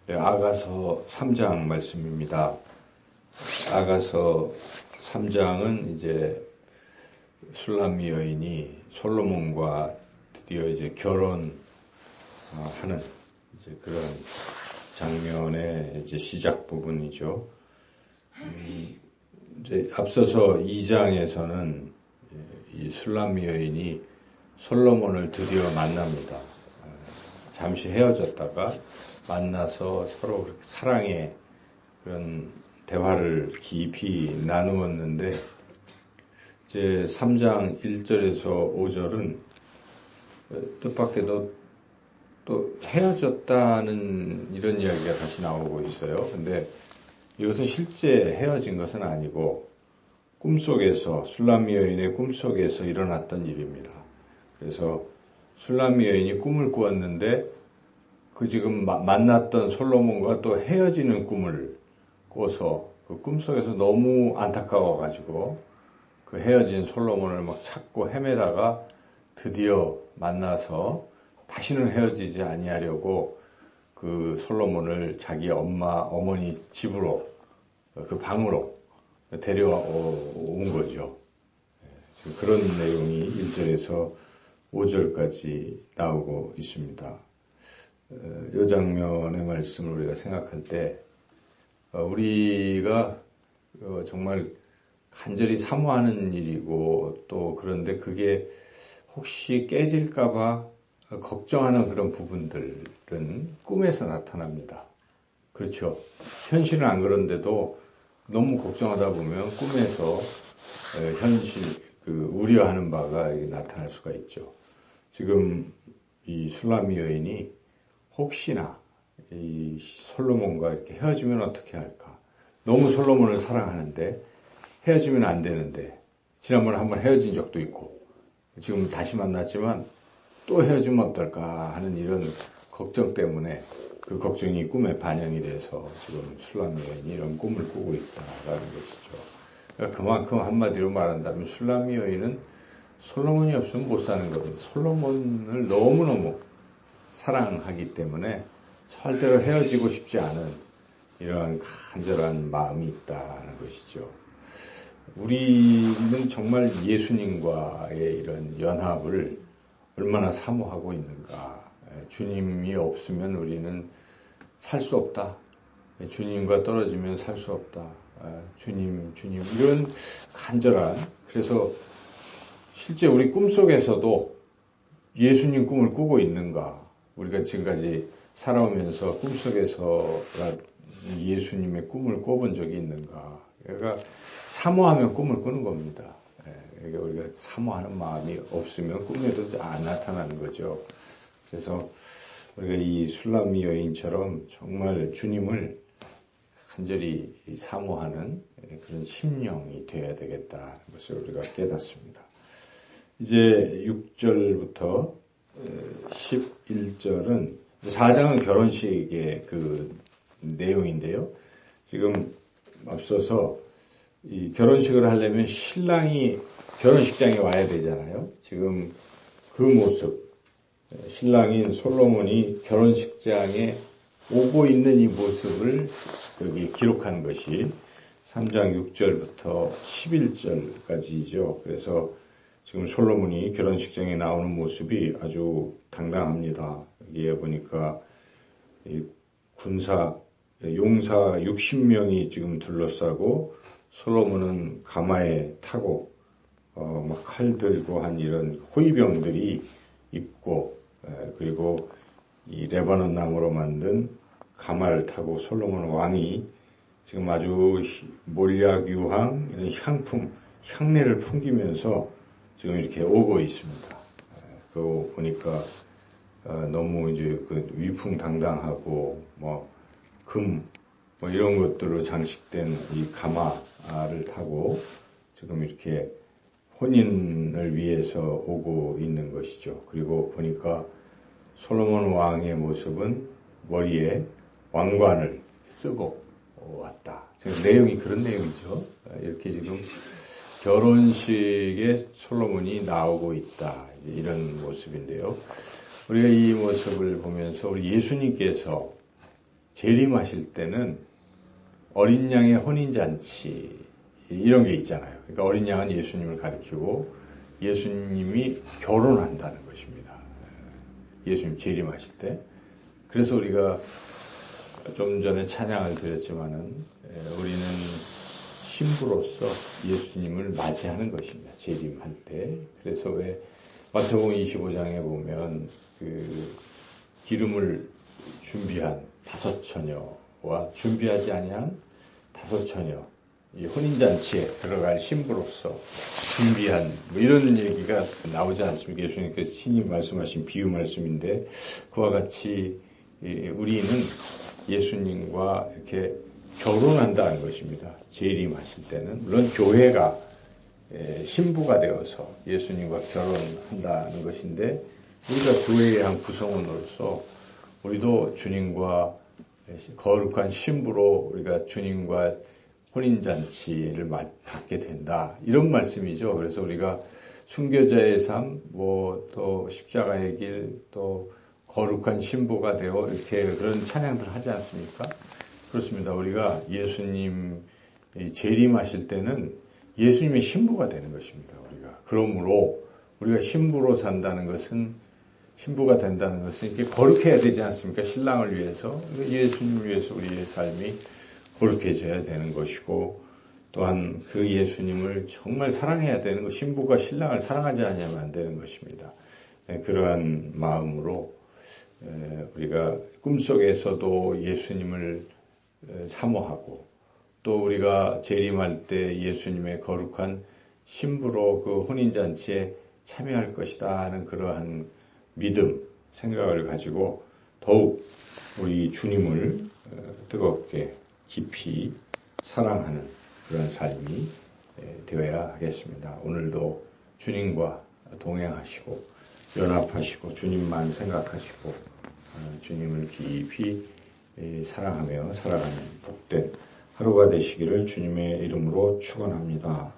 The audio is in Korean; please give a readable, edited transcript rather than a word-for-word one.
네, 아가서 3장 말씀입니다. 아가서 3장은 이제 술람미 여인이 솔로몬과 드디어 이제 결혼하는 이제 그런 장면의 이제 시작 부분이죠. 이제 앞서서 2장에서는 이 술람미 여인이 솔로몬을 드디어 만납니다. 잠시 헤어졌다가 만나서 서로 사랑의 그런 대화를 깊이 나누었는데, 이제 3장 1절에서 5절은 뜻밖에도 또 헤어졌다는 이런 이야기가 다시 나오고 있어요. 근데 이것은 실제 헤어진 것은 아니고 꿈속에서, 술람미 여인의 꿈속에서 일어났던 일입니다. 그래서 술람미 여인이 꿈을 꾸었는데 그 지금 만났던 솔로몬과 또 헤어지는 꿈을 꿔서 그 꿈속에서 너무 안타까워가지고 그 헤어진 솔로몬을 막 찾고 헤매다가 드디어 만나서 다시는 헤어지지 아니하려고 그 솔로몬을 자기 어머니 집으로, 그 방으로 데려온 거죠. 지금 그런 내용이 1절에서 5절까지 나오고 있습니다. 이 장면의 말씀을 우리가 생각할 때 우리가 정말 간절히 사모하는 일이고, 또 그런데 그게 혹시 깨질까봐 걱정하는 그런 부분들은 꿈에서 나타납니다. 그렇죠. 현실은 안 그런데도 너무 걱정하다 보면 꿈에서 우려하는 바가 나타날 수가 있죠. 지금 이 술람미 여인이 혹시나 이 솔로몬과 이렇게 헤어지면 어떻게 할까? 너무 솔로몬을 사랑하는데 헤어지면 안 되는데, 지난번에 한번 헤어진 적도 있고 지금 다시 만났지만 또 헤어지면 어떨까 하는 이런 걱정 때문에 그 걱정이 꿈에 반영이 돼서 지금 술람미 여인이 이런 꿈을 꾸고 있다라는 것이죠. 그러니까 그만큼 한마디로 말한다면 술람미 여인은 솔로몬이 없으면 못 사는 겁니다. 솔로몬을 너무너무 사랑하기 때문에 절대로 헤어지고 싶지 않은 이러한 간절한 마음이 있다는 것이죠. 우리는 정말 예수님과의 이런 연합을 얼마나 사모하고 있는가. 주님이 없으면 우리는 살 수 없다. 주님과 떨어지면 살 수 없다. 주님, 이런 간절한, 그래서 실제 우리 꿈속에서도 예수님 꿈을 꾸고 있는가. 우리가 지금까지 살아오면서 꿈속에서 예수님의 꿈을 꿔본 적이 있는가. 그러니까 사모하면 꿈을 꾸는 겁니다. 그러니까 우리가 사모하는 마음이 없으면 꿈에도 안 나타나는 거죠. 그래서 우리가 이 술람미 여인처럼 정말 주님을 간절히 사모하는 그런 심령이 되어야 되겠다는 것을 우리가 깨닫습니다. 이제 6절부터 11절은 4장은 결혼식의 그 내용인데요. 지금 앞서서 이 결혼식을 하려면 신랑이 결혼식장에 와야 되잖아요. 지금 그 모습, 신랑인 솔로몬이 결혼식장에 오고 있는 이 모습을 여기 기록한 것이 3장 6절부터 11절까지죠. 그래서 지금 솔로몬이 결혼식장에 나오는 모습이 아주 당당합니다. 여기에 보니까 용사 60명이 지금 둘러싸고 솔로몬은 가마에 타고 막 칼 들고 한 이런 호위병들이 있고, 그리고 이 레바논 나무로 만든 가마를 타고 솔로몬 왕이 지금 아주 몰약유황 이런 향내를 풍기면서 지금 이렇게 오고 있습니다. 그거 보니까 너무 이제 그 위풍당당하고 금 이런 것들로 장식된 이 가마를 타고 지금 이렇게 혼인을 위해서 오고 있는 것이죠. 그리고 보니까 솔로몬 왕의 모습은 머리에 왕관을 쓰고 왔다. 지금 내용이 그런 내용이죠. 이렇게 지금 결혼식에 솔로몬이 나오고 있다. 이런 모습인데요. 우리가 이 모습을 보면서 우리 예수님께서 재림하실 때는 어린 양의 혼인잔치 이런 게 있잖아요. 그러니까 어린 양은 예수님을 가리키고 예수님이 결혼한다는 것입니다. 예수님 재림하실 때. 그래서 우리가 좀 전에 찬양을 드렸지만은 우리는 신부로서 예수님을 맞이하는 것입니다. 재림할 때. 그래서 왜 마태복음 25장에 보면 그 기름을 준비한 5처녀와 준비하지 아니한 5처녀, 이 혼인잔치에 들어갈 신부로서 준비한 뭐 이런 얘기가 나오지 않습니까? 예수님께서 친히 말씀하신 비유 말씀인데 그와 같이 우리는 예수님과 이렇게 결혼한다는 것입니다. 재림하실 때는 물론 교회가 신부가 되어서 예수님과 결혼한다는 것인데 우리가 교회의 한 구성원으로서 우리도 주님과 거룩한 신부로 우리가 주님과 혼인잔치를 갖게 된다. 이런 말씀이죠. 그래서 우리가 순교자의 삶, 또 십자가의 길, 또 거룩한 신부가 되어 이렇게 그런 찬양들 하지 않습니까? 그렇습니다. 우리가 예수님 재림하실 때는 예수님의 신부가 되는 것입니다. 우리가. 그러므로 우리가 신부로 산다는 것은 신부가 된다는 것은 이렇게 거룩해야 되지 않습니까? 신랑을 위해서, 예수님을 위해서 우리의 삶이 거룩해져야 되는 것이고 또한 그 예수님을 정말 사랑해야 되는 것, 신부가 신랑을 사랑하지 않으면 안 되는 것입니다. 그러한 마음으로 우리가 꿈속에서도 예수님을 사모하고 또 우리가 재림할 때 예수님의 거룩한 신부로 그 혼인잔치에 참여할 것이다 하는 그러한 믿음, 생각을 가지고 더욱 우리 주님을 뜨겁게 깊이 사랑하는 그런 삶이 되어야 하겠습니다. 오늘도 주님과 동행하시고 연합하시고 주님만 생각하시고 주님을 깊이 사랑하며 살아가는 복된 하루가 되시기를 주님의 이름으로 축원합니다.